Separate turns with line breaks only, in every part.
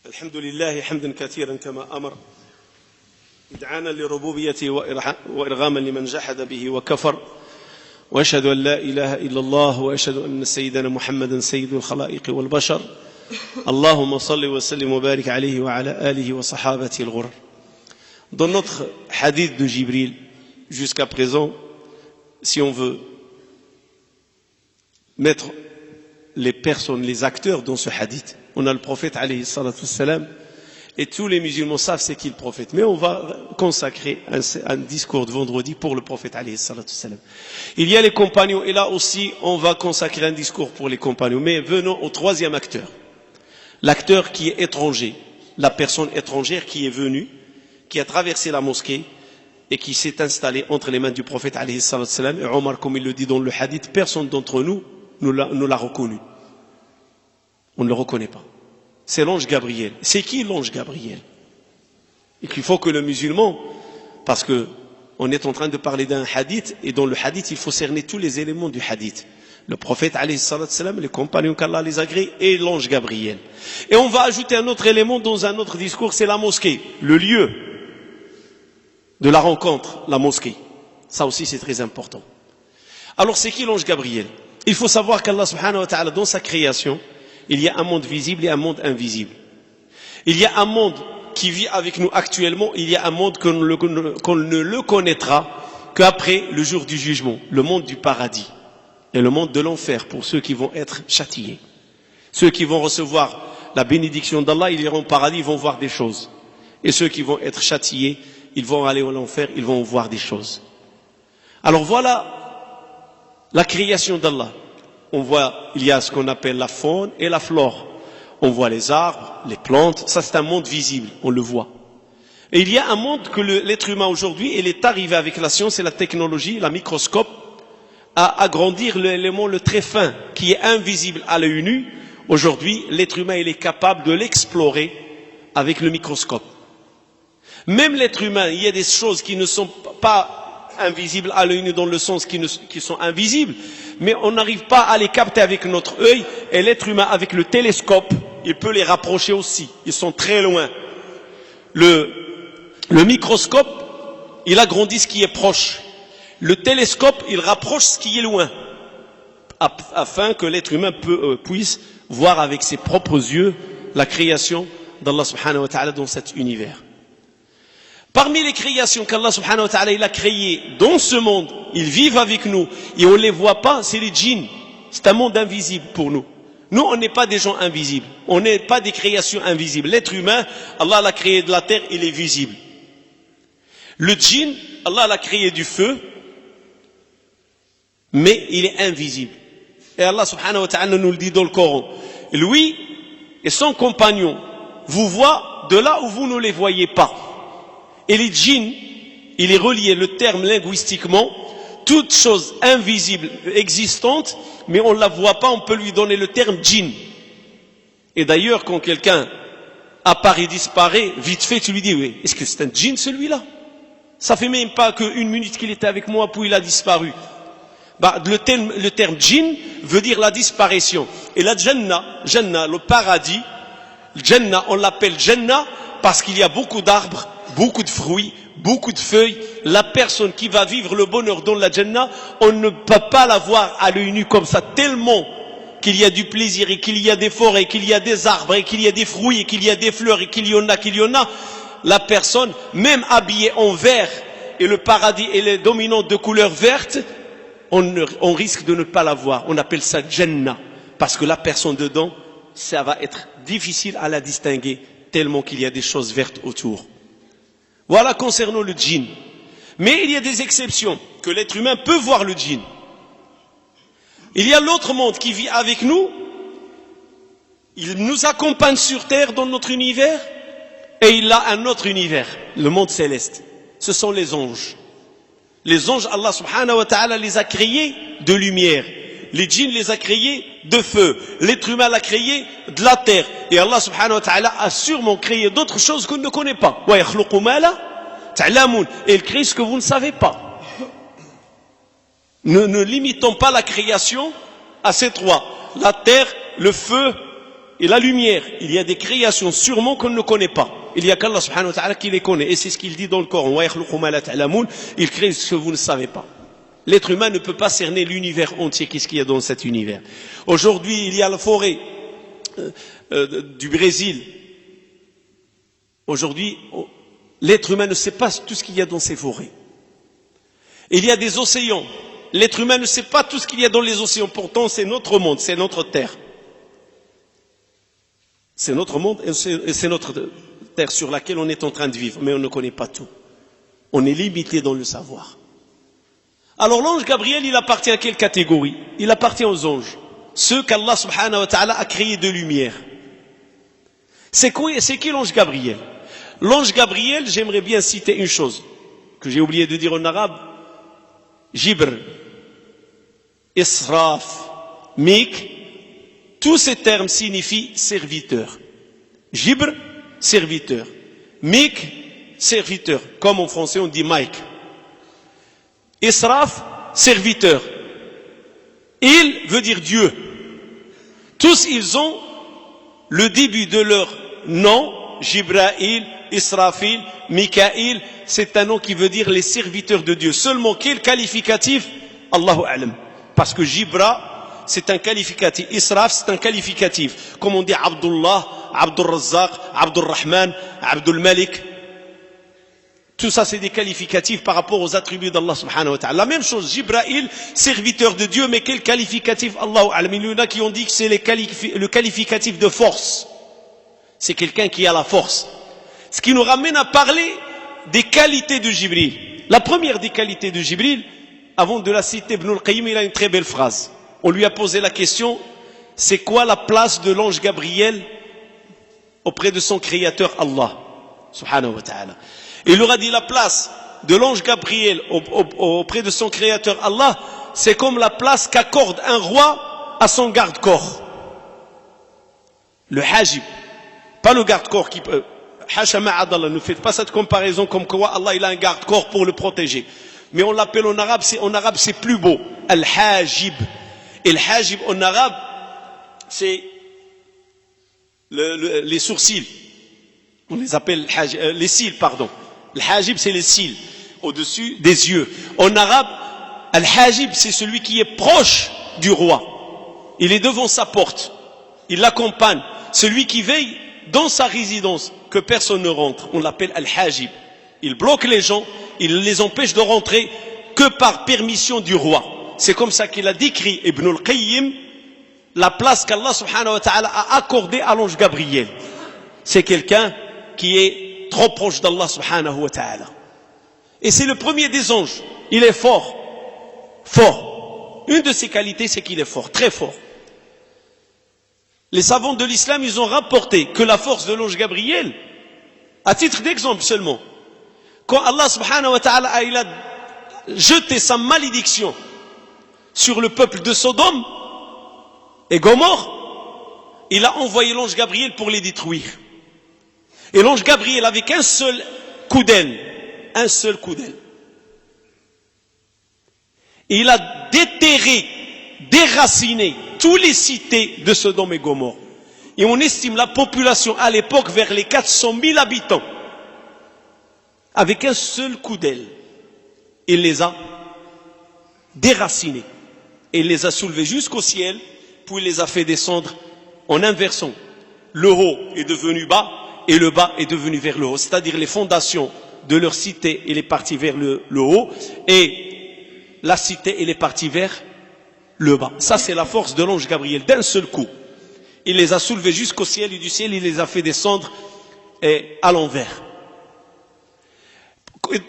الحمد لله حمدا كثيرا كما أمر إدعانا لربوبيته وإرغاما لمن جحد به وكفر وأشهد أن لا إله إلا الله وأشهد أن سيدنا محمدا سيد الخلائق والبشر اللهم صل وسلم وبارك عليه وعلى آله وصحابته الغر. Dans notre hadith de Jibril, jusqu'à présent, si on veut mettre les personnes, les acteurs dans ce hadith, on a le prophète alayhi salatu wassalam, et tous les musulmans savent c'est qui le prophète. Mais on va consacrer un discours de vendredi pour le prophète alayhi salatu wassalam. Il y a les compagnons, et là aussi on va consacrer un discours pour les compagnons. Mais venons au troisième acteur. L'acteur qui est étranger, la personne étrangère qui est venue, qui a traversé la mosquée et qui s'est installé entre les mains du prophète alayhi salatu wassalam. Et Omar, comme il le dit dans le hadith, personne d'entre nous ne l'a reconnu. On ne le reconnaît pas. C'est l'ange Gabriel. C'est qui l'ange Gabriel? Et qu'il faut que le musulman, parce que on est en train de parler d'un hadith, et dans le hadith, il faut cerner tous les éléments du hadith. Le prophète, alayhi salatu wassalam, les compagnons qu'Allah les agrée, et l'ange Gabriel. Et on va ajouter un autre élément dans un autre discours, c'est la mosquée, le lieu de la rencontre, la mosquée. Ça aussi, c'est très important. Alors, c'est qui l'ange Gabriel? Il faut savoir qu'Allah subhanahu wa ta'ala, dans sa création, il y a un monde visible et un monde invisible. Il y a un monde qui vit avec nous actuellement, il y a un monde qu'on ne le connaîtra qu'après le jour du jugement, le monde du paradis et le monde de l'enfer pour ceux qui vont être châtiés. Ceux qui vont recevoir la bénédiction d'Allah, ils iront au paradis, ils vont voir des choses. Et ceux qui vont être châtiés, ils vont aller en enfer, ils vont voir des choses. Alors voilà la création d'Allah. On voit, il y a ce qu'on appelle la faune et la flore. On voit les arbres, les plantes, ça c'est un monde visible, on le voit. Et il y a un monde que l'être humain aujourd'hui, il est arrivé avec la science et la technologie, la microscope, à agrandir l'élément le très fin, qui est invisible à l'œil nu. Aujourd'hui, l'être humain, il est capable de l'explorer avec le microscope. Même l'être humain, il y a des choses qui ne sont pas invisibles à l'œil nu dans le sens qui sont invisibles, mais on n'arrive pas à les capter avec notre œil, et l'être humain avec le télescope, il peut les rapprocher aussi, ils sont très loin. Le microscope, il agrandit ce qui est proche. Le télescope, il rapproche ce qui est loin, afin que l'être humain puisse voir avec ses propres yeux la création d'Allah subhanahu wa ta'ala dans cet univers. Parmi les créations qu'Allah subhanahu wa ta'ala il a créées dans ce monde, ils vivent avec nous et on ne les voit pas, c'est les djinns. C'est un monde invisible pour nous. Nous, on n'est pas des gens invisibles. On n'est pas des créations invisibles. L'être humain, Allah l'a créé de la terre, il est visible. Le djinn, Allah l'a créé du feu, mais il est invisible. Et Allah subhanahu wa ta'ala nous le dit dans le Coran. Lui et son compagnon vous voient de là où vous ne les voyez pas. Et les djinns, il est relié le terme linguistiquement, toute chose invisible, existante, mais on ne la voit pas, on peut lui donner le terme djinn. Et d'ailleurs, quand quelqu'un apparaît, disparaît, vite fait, tu lui dis, oui, est-ce que c'est un djinn celui-là? Ça fait même pas qu'une minute qu'il était avec moi, puis il a disparu. Le terme djinn veut dire la disparition. Et la Jannah, le paradis, Jannah, on l'appelle Jannah parce qu'il y a beaucoup d'arbres, beaucoup de fruits, beaucoup de feuilles. La personne qui va vivre le bonheur dans la Jannah, on ne peut pas la voir à l'œil nu comme ça, tellement qu'il y a du plaisir et qu'il y a des forêts, qu'il y a des arbres et qu'il y a des fruits et qu'il y a des fleurs et qu'il y en a. La personne, même habillée en vert, et le paradis est dominant de couleur verte, on risque de ne pas la voir. On appelle ça Jannah, parce que la personne dedans, ça va être difficile à la distinguer, tellement qu'il y a des choses vertes autour. Voilà concernant le djinn. Mais il y a des exceptions, que l'être humain peut voir le djinn. Il y a l'autre monde qui vit avec nous, il nous accompagne sur terre dans notre univers, et il a un autre univers, le monde céleste. Ce sont les anges. Les anges, Allah subhanahu wa ta'ala les a créés de lumière. Les djinns les a créés de feu. L'être humain l'a créé de la terre. Et Allah subhanahu wa ta'ala a sûrement créé d'autres choses qu'on ne connaît pas. Et il crée ce que vous ne savez pas. Ne limitons pas la création à ces trois. La terre, le feu et la lumière, il y a des créations sûrement qu'on ne connaît pas. Il y a qu'Allah subhanahu wa ta'ala qui les connaît. Et c'est ce qu'il dit dans le Coran. Il crée ce que vous ne savez pas. L'être humain ne peut pas cerner l'univers entier. Qu'est-ce qu'il y a dans cet univers? Aujourd'hui, il y a la forêt du Brésil. Aujourd'hui, l'être humain ne sait pas tout ce qu'il y a dans ces forêts. Il y a des océans. L'être humain ne sait pas tout ce qu'il y a dans les océans. Pourtant, c'est notre monde, c'est notre terre. C'est notre monde et c'est notre terre sur laquelle on est en train de vivre. Mais on ne connaît pas tout. On est limité dans le savoir. Alors l'ange Gabriel, il appartient à quelle catégorie? Il appartient aux anges. Ceux qu'Allah subhanahu wa ta'ala a créés de lumière. C'est qui l'ange Gabriel? L'ange Gabriel, j'aimerais bien citer une chose que j'ai oublié de dire en arabe. Jibr, Israf, Mik, tous ces termes signifient serviteur. Jibr, serviteur. Mik, serviteur. Comme en français on dit Mike. Israf, serviteur. Il veut dire Dieu. Tous ils ont le début de leur nom, Jibraïl, Israfil, Mikaïl, c'est un nom qui veut dire les serviteurs de Dieu. Seulement quel qualificatif? Allahu a'lam. Parce que Jibra, c'est un qualificatif. Israf, c'est un qualificatif. Comme on dit Abdullah, Abdul Razzaq, Abdul Rahman, Abdul Malik. Tout ça, c'est des qualificatifs par rapport aux attributs d'Allah subhanahu wa ta'ala. La même chose, Jibraïl, serviteur de Dieu, mais quel qualificatif? Allahu a'lam. Il y en a qui ont dit que c'est le qualificatif de force. C'est quelqu'un qui a la force. Ce qui nous ramène à parler des qualités de Jibril. La première des qualités de Jibril, avant de la citer, Ibn al-Qayyim, il a une très belle phrase. On lui a posé la question, c'est quoi la place de l'ange Gabriel auprès de son créateur Allah, subhanahu wa ta'ala. Il leur a dit la place de l'ange Gabriel auprès de son créateur Allah, c'est comme la place qu'accorde un roi à son garde-corps. Le hajib, pas le garde-corps qui peut... Ne faites pas cette comparaison comme quoi Allah il a un garde-corps pour le protéger. Mais on l'appelle en arabe c'est plus beau. Al-hajib. Et le hajib en arabe, c'est les sourcils. On les appelle les cils, pardon. Le hajib c'est les cils, au-dessus des yeux. En arabe, al-hajib c'est celui qui est proche du roi. Il est devant sa porte. Il l'accompagne. Celui qui veille dans sa résidence, que personne ne rentre, on l'appelle Al-Hajib. Il bloque les gens, il les empêche de rentrer que par permission du roi. C'est comme ça qu'il a décrit Ibn al-Qayyim la place qu'Allah subhanahu wa ta'ala a accordée à l'ange Gabriel. C'est quelqu'un qui est trop proche d'Allah subhanahu wa ta'ala. Et c'est le premier des anges. Il est fort. Fort. Une de ses qualités, c'est qu'il est fort, très fort. Les savants de l'islam, ils ont rapporté que la force de l'ange Gabriel, à titre d'exemple seulement, quand Allah subhanahu wa ta'ala il a jeté sa malédiction sur le peuple de Sodome et Gomorrhe, il a envoyé l'ange Gabriel pour les détruire. Et l'ange Gabriel, avec un seul coup d'aile, il a déterré, déraciné tous les cités de Sodome et Gomorrhe. Et on estime la population à l'époque vers les 400 000 habitants. Avec un seul coup d'aile, il les a déracinés. Et il les a soulevés jusqu'au ciel, puis il les a fait descendre en inversant. Le haut est devenu bas et le bas est devenu vers le haut. C'est-à-dire les fondations de leur cité, il est parti vers le haut et la cité, il est parti vers le bas. Ça, c'est la force de l'ange Gabriel, d'un seul coup. Il les a soulevés jusqu'au ciel et du ciel, il les a fait descendre à l'envers.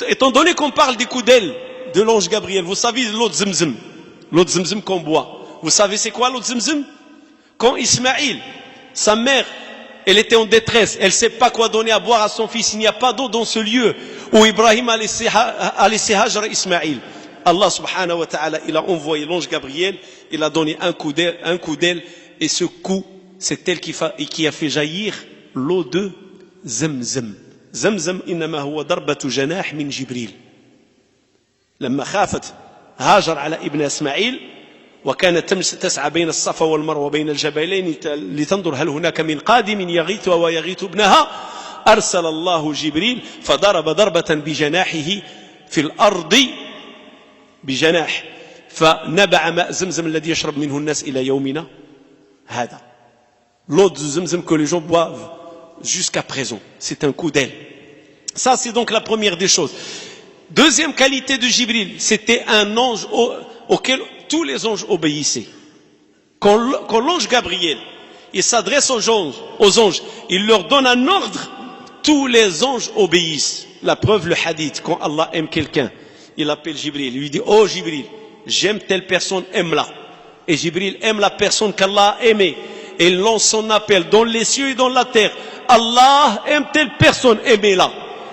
Étant donné qu'on parle des coups d'aile de l'ange Gabriel, vous savez l'eau de Zemzem qu'on boit. Vous savez c'est quoi l'eau de Zemzem? Quand Ismaïl, sa mère, elle était en détresse, elle ne sait pas quoi donner à boire à son fils, il n'y a pas d'eau dans ce lieu où Ibrahim a laissé Hajar Ismaïl. Allah subhanahu wa ta'ala, il a envoyé l'ange Gabriel, il a donné un coup d'aile, et ce coup, c'est elle qui a fait jaillir l'eau de Zemzem. زمزم إنما هو ضربة جناح من جبريل لما خافت هاجر على ابن إسماعيل وكانت تسعى بين الصفا والمروة بين الجبلين لتنظر هل هناك من قادم يغيث ويغيث ابنها أرسل الله جبريل فضرب ضربة بجناحه في الأرض بجناح فنبع ماء زمزم الذي يشرب منه الناس إلى يومنا هذا. L'eau de Zamzam que les gens boivent jusqu'à présent, c'est un coup d'aile. Ça, c'est donc la première des choses. Deuxième qualité de Jibril, c'était un ange auquel tous les anges obéissaient. Quand l'ange Gabriel, il s'adresse aux anges, il leur donne un ordre, tous les anges obéissent. La preuve, le hadith, quand Allah aime quelqu'un, il appelle Jibril, il lui dit, oh Jibril, j'aime telle personne, aime-la. Et Jibril aime la personne qu'Allah a aimée. Et il lance son appel dans les cieux et dans la terre. Allah aime telle personne, aimez-la.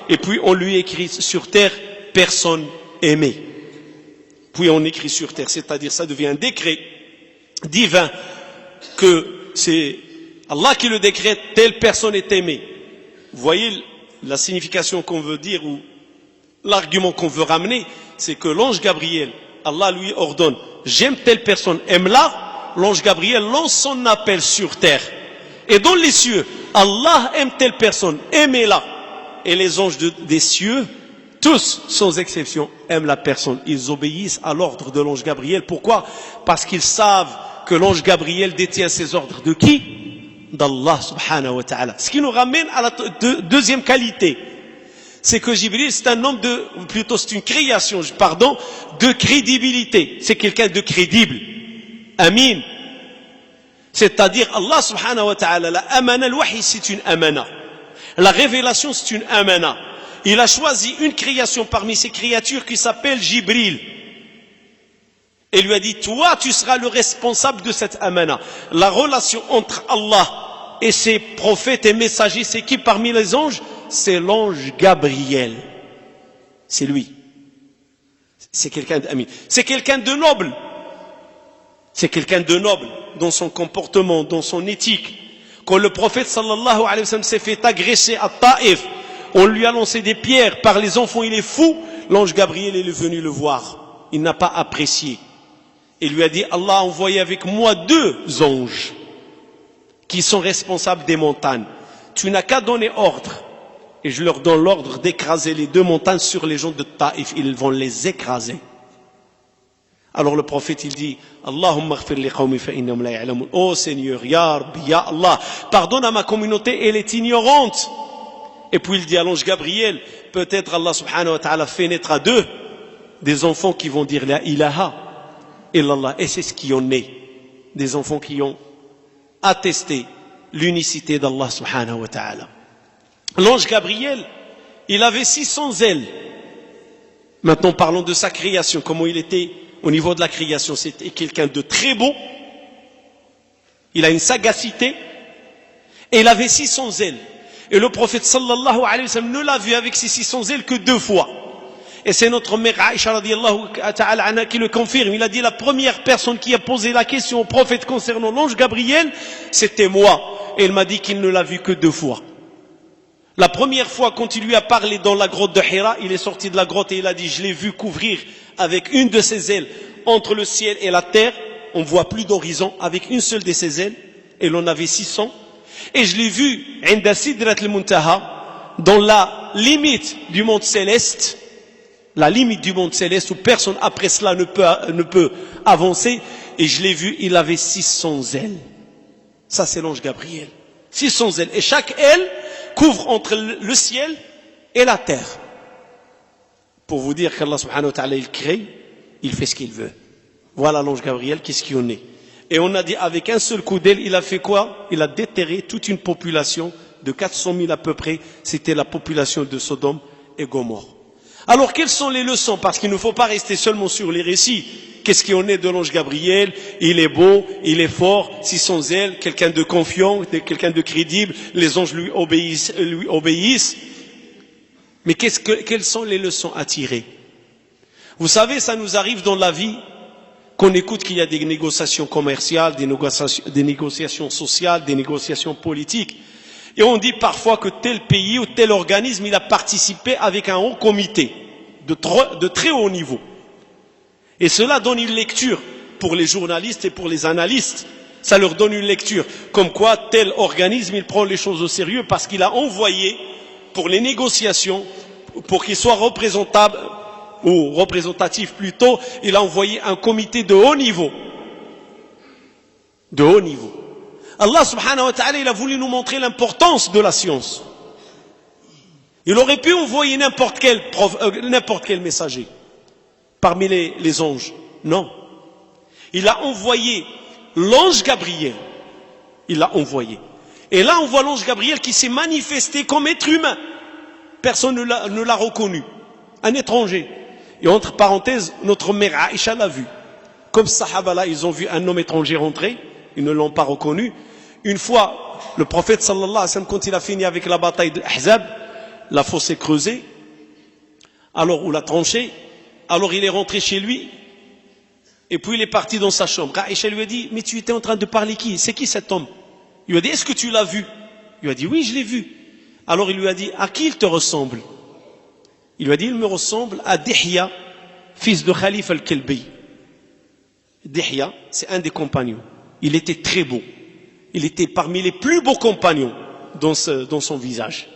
Et puis on lui écrit sur terre, personne aimée. Puis on écrit sur terre, c'est-à-dire ça devient un décret divin que c'est Allah qui le décrète, telle personne est aimée. Vous voyez la signification qu'on veut dire ou l'argument qu'on veut ramener, c'est que l'ange Gabriel, Allah lui ordonne, j'aime telle personne, aime-la. L'ange Gabriel lance son appel sur terre. Et dans les cieux, Allah aime telle personne, aimez-la. Et les anges des cieux, tous, sans exception, aiment la personne. Ils obéissent à l'ordre de l'ange Gabriel. Pourquoi? Parce qu'ils savent que l'ange Gabriel détient ces ordres de qui? D'Allah subhanahu wa ta'ala. Ce qui nous ramène à la deuxième qualité. C'est que Jibril, c'est un homme plutôt c'est une création, de crédibilité. C'est quelqu'un de crédible. Amin. C'est-à-dire Allah subhanahu wa ta'ala, la amana, le wahi c'est une amana. La révélation c'est une amana. Il a choisi une création parmi ces créatures qui s'appelle Jibril. Et lui a dit, toi tu seras le responsable de cette amana. La relation entre Allah et ses prophètes et messagers, c'est qui parmi les anges? C'est l'ange Gabriel. C'est lui. C'est quelqu'un d'amin. C'est quelqu'un de noble. C'est quelqu'un de noble dans son comportement, dans son éthique. Quand le prophète sallallahu alayhi wa sallam s'est fait agresser à Taïf, on lui a lancé des pierres par les enfants, il est fou. L'ange Gabriel est venu le voir. Il n'a pas apprécié. Il lui a dit, Allah a envoyé avec moi 2 anges qui sont responsables des montagnes. Tu n'as qu'à donner ordre. Et je leur donne l'ordre d'écraser les 2 montagnes sur les gens de Taïf. Ils vont les écraser. Alors le prophète il dit, Allahumma ghfir li qawmi fa innahum la ya'lamun. Oh Seigneur, ya Rabbi, ya Allah, pardonne à ma communauté, elle est ignorante. Et puis il dit à l'ange Gabriel, peut-être Allah subhanahu wa ta'ala fait naître à 2 des enfants qui vont dire la ilaha illallah. Et c'est ce qui en est. Des enfants qui ont attesté l'unicité d'Allah subhanahu wa ta'ala. L'ange Gabriel, il avait 600 ailes. Maintenant parlons de sa création, comment il était au niveau de la création. C'était quelqu'un de très beau, il a une sagacité, et il avait 600 ailes. Et le prophète sallallahu alayhi wa sallam ne l'a vu avec ses 600 ailes que 2 fois. Et c'est notre mère Aïcha radiyallahu ta'ala anha qui le confirme. Il a dit, la première personne qui a posé la question au prophète concernant l'ange Gabriel, c'était moi. Et il m'a dit qu'il ne l'a vu que 2 fois. La première fois, quand il lui a parlé dans la grotte de Hira, il est sorti de la grotte et il a dit, je l'ai vu couvrir avec une de ses ailes entre le ciel et la terre. On ne voit plus d'horizon avec une seule de ses ailes. Et l'on avait 600. Et je l'ai vu, inda sidrat al-muntaha, dans la limite du monde céleste, la limite du monde céleste où personne après cela ne peut avancer. Et je l'ai vu, il avait 600 ailes. Ça c'est l'ange Gabriel. 600 ailes. Et chaque aile couvre entre le ciel et la terre. Pour vous dire qu'Allah subhanahu wa ta'ala il crée, il fait ce qu'il veut. Voilà l'ange Gabriel, qu'est-ce qu'il en est. Et on a dit avec un seul coup d'aile, il a fait quoi? Il a déterré toute une population de 400 000 à peu près. C'était la population de Sodome et Gomorrhe. Alors quelles sont les leçons? Parce qu'il ne faut pas rester seulement sur les récits. Qu'est-ce qui en est de l'ange Gabriel? Il est beau, il est fort, 600 ailes, quelqu'un de confiant, quelqu'un de crédible, les anges lui obéissent. Mais quelles sont les leçons à tirer? Vous savez, ça nous arrive dans la vie qu'on écoute qu'il y a des négociations commerciales, des négociations sociales, des négociations politiques. Et on dit parfois que tel pays ou tel organisme, il a participé avec un haut comité de très haut niveau. Et cela donne une lecture pour les journalistes et pour les analystes. Ça leur donne une lecture. Comme quoi, tel organisme, il prend les choses au sérieux parce qu'il a envoyé pour les négociations, pour qu'il soit représentable, ou représentatif plutôt, il a envoyé un comité de haut niveau. De haut niveau. Allah subhanahu wa ta'ala, il a voulu nous montrer l'importance de la science. Il aurait pu envoyer n'importe quel messager parmi les anges. Non. Il a envoyé l'ange Gabriel. Il l'a envoyé. Et là, on voit l'ange Gabriel qui s'est manifesté comme être humain. Personne ne l'a reconnu. Un étranger. Et entre parenthèses, notre mère Aïcha l'a vu. Comme Sahaba là, ils ont vu un homme étranger rentrer. Ils ne l'ont pas reconnu. Une fois, le prophète sallallahu alayhi wa sallam, quand il a fini avec la bataille de Ahzab, la fosse est creusée, alors on l'a tranché, alors il est rentré chez lui, et puis il est parti dans sa chambre. Aïcha lui a dit, mais tu étais en train de parler qui? C'est qui cet homme? Il lui a dit, est-ce que tu l'as vu? Il lui a dit, oui, je l'ai vu. Alors il lui a dit, à qui il te ressemble? Il lui a dit, il me ressemble à Dihya, fils de Khalif al-Kalbi. Dihya, c'est un des compagnons. Il était très beau. Il était parmi les plus beaux compagnons dans son visage.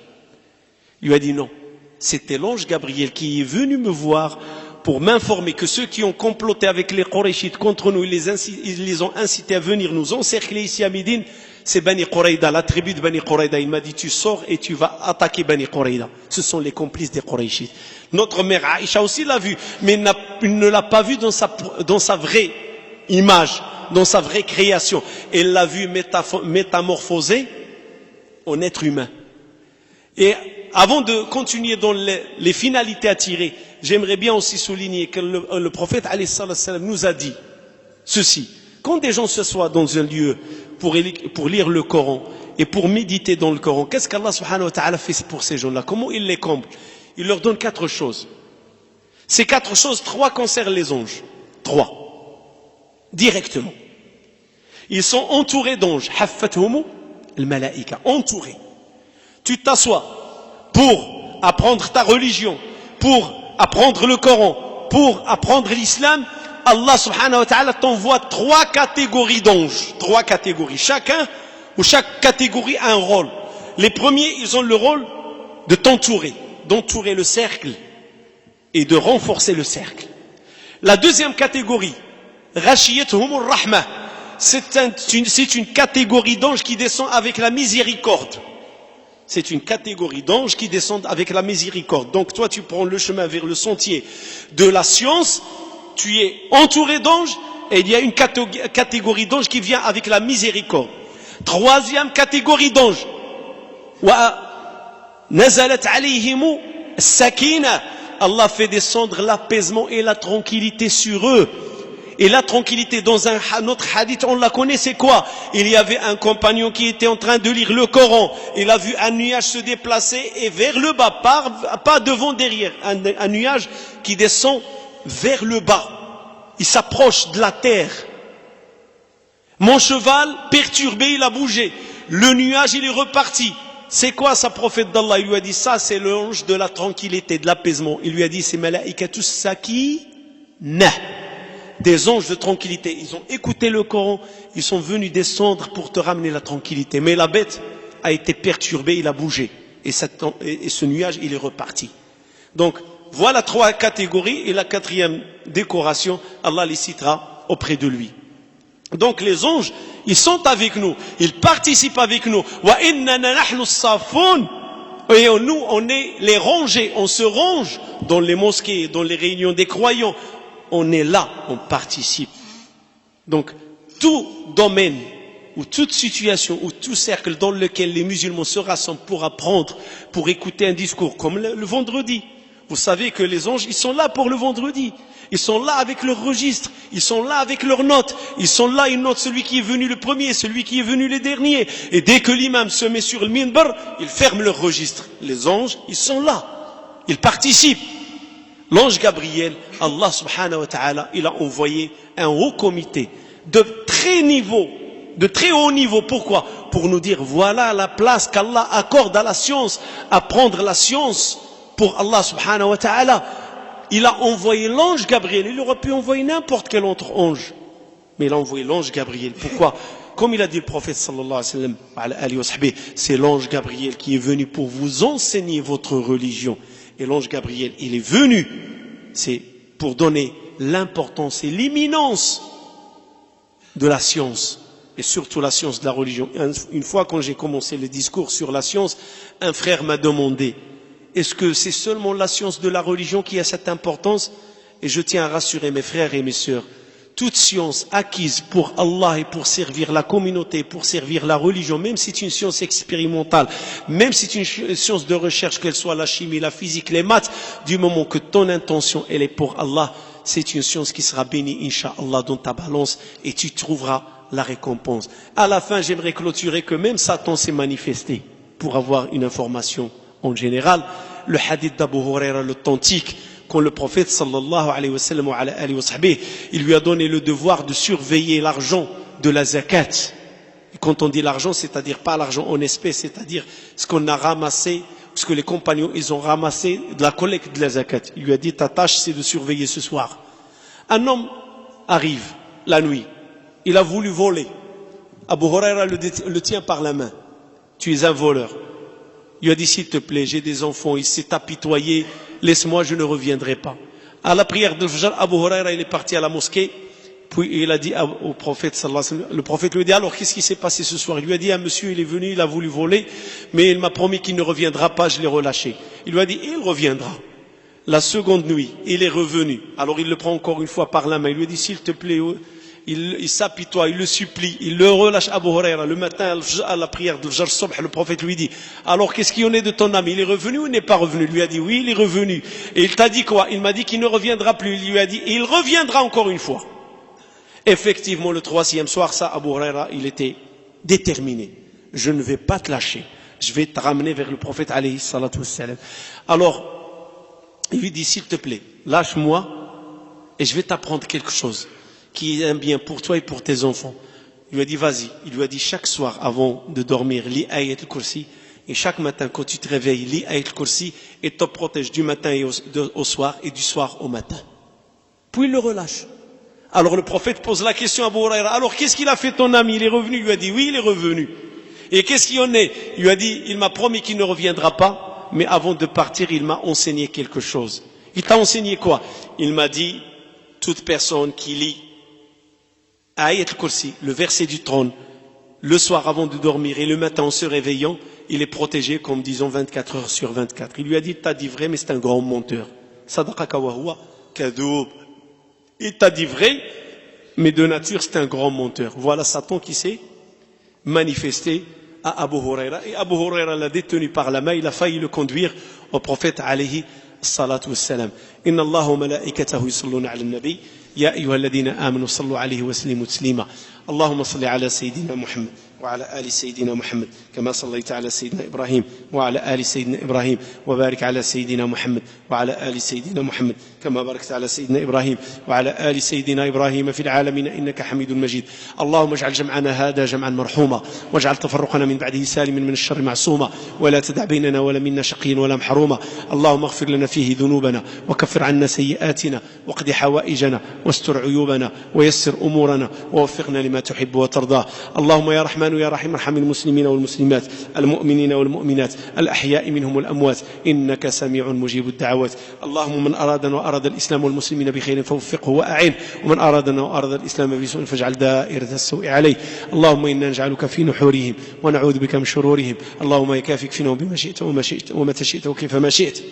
Il lui a dit non. C'était l'ange Gabriel qui est venu me voir pour m'informer que ceux qui ont comploté avec les Qurayshites contre nous, ils les ont incités à venir nous encercler ici à Médine, c'est Bani Quraïda, la tribu de Bani Quraïda. Il m'a dit, tu sors et tu vas attaquer Bani Quraïda. Ce sont les complices des Qurayshites. Notre mère Aïcha aussi l'a vu, mais il ne l'a pas vu dans sa vraie image, dans sa vraie création. Elle l'a vu métamorphosé en être humain. Et avant de continuer dans les finalités à tirer, j'aimerais bien aussi souligner que le prophète alayhi salam nous a dit ceci. Quand des gens s'assoient dans un lieu pour lire le Coran et pour méditer dans le Coran, qu'est-ce qu'Allah subhanahu wa ta'ala fait pour ces gens-là? Comment il les comble? Il leur donne 4 choses. Ces 4 choses, 3 concernent les anges. 3. Directement. Ils sont entourés d'anges. Haffathumu al-malaïka. Entourés. Tu t'assois pour apprendre ta religion, pour apprendre le Coran, pour apprendre l'islam. Allah subhanahu wa ta'ala t'envoie 3 catégories d'anges. 3 catégories. Chaque catégorie a un rôle. Les premiers, ils ont le rôle de t'entourer, d'entourer le cercle et de renforcer le cercle. La deuxième catégorie, Rashiyatuhumur Rahma. C'est une catégorie d'anges qui descend avec la miséricorde. C'est une catégorie d'anges qui descendent avec la miséricorde. Donc toi, tu prends le chemin vers le sentier de la science, tu es entouré d'anges, et il y a une catégorie d'anges qui vient avec la miséricorde. Troisième catégorie d'anges. Wa nazalat alayhimu sakina. Allah fait descendre l'apaisement et la tranquillité sur eux. Et la tranquillité, dans un autre hadith, on la connaît, c'est quoi? Il y avait un compagnon qui était en train de lire le Coran. Il a vu un nuage se déplacer et vers le bas, pas devant, derrière. Un nuage qui descend vers le bas. Il s'approche de la terre. Mon cheval, perturbé, il a bougé. Le nuage, il est reparti. C'est quoi ça, prophète d'Allah? Il lui a dit, ça, c'est l'ange de la tranquillité, de l'apaisement. Il lui a dit, c'est malaïkatus sakina. Des anges de tranquillité. Ils ont écouté le Coran, ils sont venus descendre pour te ramener la tranquillité. Mais la bête a été perturbée, il a bougé. Et ce nuage, il est reparti. Donc, voilà 3 catégories. Et la 4e décoration, Allah les citera auprès de lui. Donc, les anges, ils sont avec nous. Ils participent avec nous. Wa innana nahnu as-safun. Et nous, on est les rangés. On se range dans les mosquées, dans les réunions des croyants. On est là, on participe. Donc, tout domaine, ou toute situation, ou tout cercle dans lequel les musulmans se rassemblent pour apprendre, pour écouter un discours, comme le vendredi. Vous savez que les anges, ils sont là pour le vendredi. Ils sont là avec leur registre, ils sont là avec leurs notes. Ils sont là, ils notent celui qui est venu le premier, celui qui est venu le dernier. Et dès que l'imam se met sur le minbar, ils ferment leur registre. Les anges, ils sont là, ils participent. L'ange Gabriel, Allah subhanahu wa ta'ala, il a envoyé un haut comité de très haut niveau. Pourquoi? Pour nous dire, voilà la place qu'Allah accorde à la science, à prendre la science pour Allah subhanahu wa ta'ala. Il a envoyé l'ange Gabriel, il aurait pu envoyer n'importe quel autre ange. Mais il a envoyé l'ange Gabriel. Pourquoi? Comme il a dit le prophète sallallahu alayhi wa sallam, c'est l'ange Gabriel qui est venu pour vous enseigner votre religion. Et l'ange Gabriel, il est venu, c'est pour donner l'importance et l'imminence de la science, et surtout la science de la religion. Une fois, quand j'ai commencé le discours sur la science, un frère m'a demandé, est-ce que c'est seulement la science de la religion qui a cette importance? Et je tiens à rassurer mes frères et mes sœurs, toute science acquise pour Allah et pour servir la communauté, pour servir la religion, même si c'est une science expérimentale, même si c'est une science de recherche, qu'elle soit la chimie, la physique, les maths, du moment que ton intention elle est pour Allah, c'est une science qui sera bénie, Inch'Allah, dans ta balance et tu trouveras la récompense. À la fin, j'aimerais clôturer que même Satan s'est manifesté pour avoir une information en général. Le hadith d'Abu Huraira, l'authentique, quand le prophète sallallahu alayhi wa sallam il lui a donné le devoir de surveiller l'argent de la zakat. Et quand on dit l'argent, c'est-à-dire pas l'argent en espèces, c'est-à-dire ce qu'on a ramassé, ce que les compagnons ils ont ramassé de la collecte de la zakat. Il lui a dit ta tâche c'est de surveiller ce soir. Un homme arrive la nuit, il a voulu voler. Abu Huraira le tient par la main. Tu es un voleur. Il lui a dit s'il te plaît, j'ai des enfants, il s'est apitoyé, laisse-moi, je ne reviendrai pas. À la prière de Fajr, Abu Huraira il est parti à la mosquée, puis il a dit au prophète sallallahu alayhi wa sallam, le prophète lui a dit alors qu'est-ce qui s'est passé ce soir? Il lui a dit un monsieur il est venu, il a voulu voler, mais il m'a promis qu'il ne reviendra pas, je l'ai relâché. Il lui a dit il reviendra. La seconde nuit, il est revenu. Alors il le prend encore une fois par la main, il lui a dit s'il te plaît, il s'apitoie, il le supplie, il le relâche. Abu Huraira, le matin à la prière de Fajr Subh, le prophète lui dit alors qu'est-ce qu'il y en est de ton ami? Il est revenu ou il n'est pas revenu? Il lui a dit oui, il est revenu. Et il t'a dit quoi? Il m'a dit qu'il ne reviendra plus. Il lui a dit il reviendra encore une fois. Effectivement, le troisième soir, ça, Abu Huraira, il était déterminé. Je ne vais pas te lâcher. Je vais te ramener vers le prophète alayhi salatu wassalam. Alors, il lui dit s'il te plaît, lâche-moi et je vais t'apprendre quelque chose qui est un bien pour toi et pour tes enfants. Il lui a dit vas-y. Il lui a dit chaque soir avant de dormir, lis Ayat al-Kursi, et chaque matin quand tu te réveilles, lis Ayat al-Kursi et te protège du matin et au soir et du soir au matin. Puis il le relâche. Alors le prophète pose la question à Abu Huraira, alors qu'est-ce qu'il a fait ton ami? Il est revenu? Il lui a dit oui, il est revenu. Et qu'est-ce qu'il y en est? Il lui a dit il m'a promis qu'il ne reviendra pas, mais avant de partir il m'a enseigné quelque chose. Il t'a enseigné quoi? Il m'a dit toute personne qui lit Ayat al-Kursi, le verset du trône, le soir avant de dormir et le matin en se réveillant, il est protégé comme disons 24 heures sur 24. Il lui a dit t'as dit vrai mais c'est un grand menteur. Sadaqaka wa huwa kadhub. Il t'a dit vrai mais de nature c'est un grand menteur. Voilà Satan qui s'est manifesté à Abu Huraira et Abu Huraira l'a détenu par la main, il a failli le conduire au prophète alayhi salatu wassalam. Inna Allah wa malaikatahu yusalluna ala an-nabi يا أيها الذين آمنوا صلوا عليه وسلموا تسليما اللهم صل على سيدنا محمد وعلى آل سيدنا محمد كما صليت على سيدنا إبراهيم وعلى آل سيدنا إبراهيم وبارك على سيدنا محمد وعلى آل سيدنا محمد كما باركت على سيدنا إبراهيم وعلى آل سيدنا إبراهيم في العالمين إنك حميد مجيد اللهم اجعل جمعنا هذا جمعا مرحوما واجعل تفرقنا من بعده سالما من الشر معصوما ولا تدع بيننا ولا منا شقيا ولا محروما اللهم اغفر لنا فيه ذنوبنا وكفر عنا سيئاتنا واقض حوائجنا واستر عيوبنا ويسر أمورنا ووفقنا لما تحب وترضاه اللهم يا رحمن يا رحيم ارحم المسلمين والمسلمات المؤمنين والمؤمنات الأحياء منهم والأموات إنك سميع مجيب الدعوات اللهم من أرادنا وأراد الإسلام والمسلمين بخير فوفقه وأعين ومن أرادنا وأراد الإسلام بسوء فاجعل دائرة السوء عليه اللهم إنا نجعلك في نحورهم ونعوذ بك من شرورهم اللهم يكافك فينهم بما شئت ومتى شئت وكيفما شئت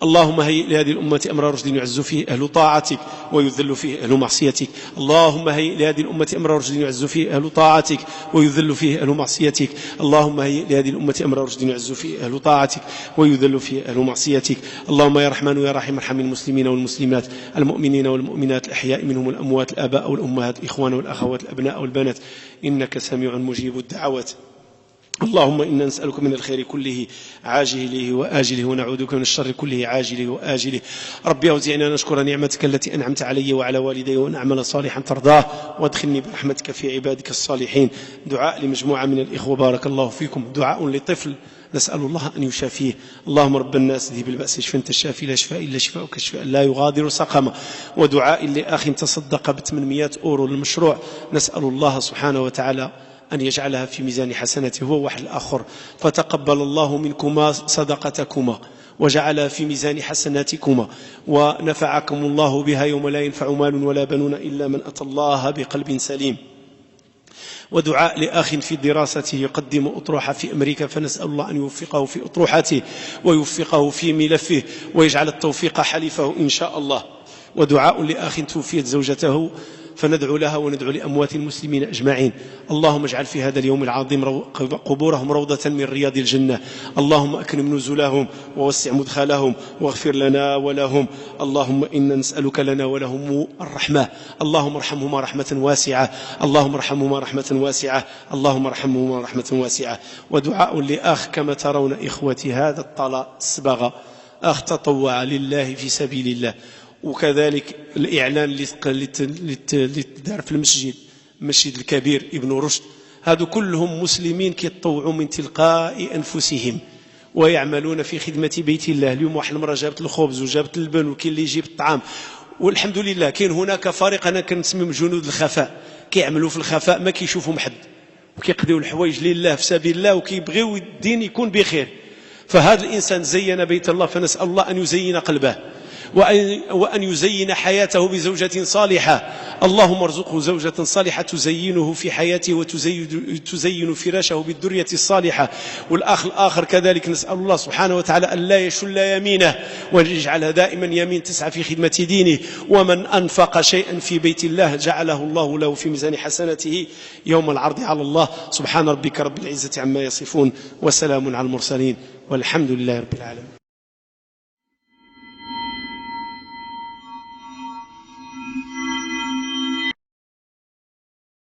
اللهم هيئ لهذه الأمة أمر رشد يعز فيه أهل طاعتك ويذل فيه أهل معصيتك اللهم هيئ لهذه الأمة أمر رشد يعز فيه أهل طاعتك ويذل فيه أهل معصيتك اللهم هيئ لهذه الأمة أمر رشد يعز فيه أهل طاعتك ويذل فيه أهل معصيتك اللهم يا رحمن يا رحيم ارحم المسلمين والمسلمات المؤمنين والمؤمنات الأحياء منهم والأموات الآباء والأمهات الإخوان والأخوات الأبناء والبنات إنك سميع مجيب الدعوات اللهم إنا نسألك من الخير كله عاجله وآجله ونعوذ بك من الشر كله عاجله وآجله. ربي أوزعني أن أشكر نعمتك التي أنعمت علي وعلى والدي وأن أعمل صالحا ترضاه وادخلني برحمتك في عبادك الصالحين. دعاء لمجموعة من الإخوة بارك الله فيكم. دعاء لطفل نسأل الله أن يشافيه. اللهم رب الناس ذهب البأس اشف أنت الشافي لا شفاء إلا شفاؤك شفاء لا يغادر سقما. ودعاء لأخ تصدق ب800 أورو للمشروع نسأل الله سبحانه وتعالى أن يجعلها في ميزان حسناته هو واحد الآخر، فتقبل الله منكما صدقتكما وجعلها في ميزان حسناتكما ونفعكم الله بها يوم لا ينفع مال ولا بنون إلا من أتى الله بقلب سليم. ودعاء لأخ في دراسته يقدم أطروحة في أمريكا فنسأل الله أن يوفقه في أطروحته ويوفقه في ملفه ويجعل التوفيق حليفه إن شاء الله. ودعاء لأخ توفيت زوجته فندعو لها وندعو لأموات المسلمين أجمعين. اللهم اجعل في هذا اليوم العظيم قبورهم روضة من رياض الجنة. اللهم أكرم نزلهم ووسع مدخلهم واغفر لنا ولهم. اللهم إنا نسألك لنا ولهم الرحمة. اللهم ارحمهما رحمة واسعة. اللهم ارحمهما رحمة واسعة. اللهم ارحمهما رحمة واسعة. ودعاء لأخ كما ترون إخوتي هذا الطلاء الصبغة أخ تطوع لله في سبيل الله، وكذلك الإعلان اللي دار في المسجد الكبير ابن رشد. هذو كلهم مسلمين كيتطوعوا من تلقاء أنفسهم ويعملون في خدمة بيت الله. اليوم واحد المرة جابت الخبز وجابت اللبن وكاين اللي يجيب الطعام، والحمد لله. كاين هناك فريق أنا كنسميهم جنود الخفاء، كيعملوا في الخفاء ما كيشوفهم حد وكيقضيوا الحوايج لله في سبيل الله وكيبغيو الدين يكون بخير. فهذا الإنسان زين بيت الله فنسأل الله أن يزين قلبه وأن يزين حياته بزوجة صالحة. اللهم ارزقه زوجة صالحة تزينه في حياته وتزين فراشه بالذرية الصالحة. والأخ الآخر كذلك نسأل الله سبحانه وتعالى أن لا يشل يمينه ويجعلها دائما يمين تسعى في خدمة دينه. ومن أنفق شيئا في بيت الله جعله الله له في ميزان حسناته يوم العرض على الله. سبحان ربك رب العزة عما يصفون وسلام على المرسلين والحمد لله رب العالمين.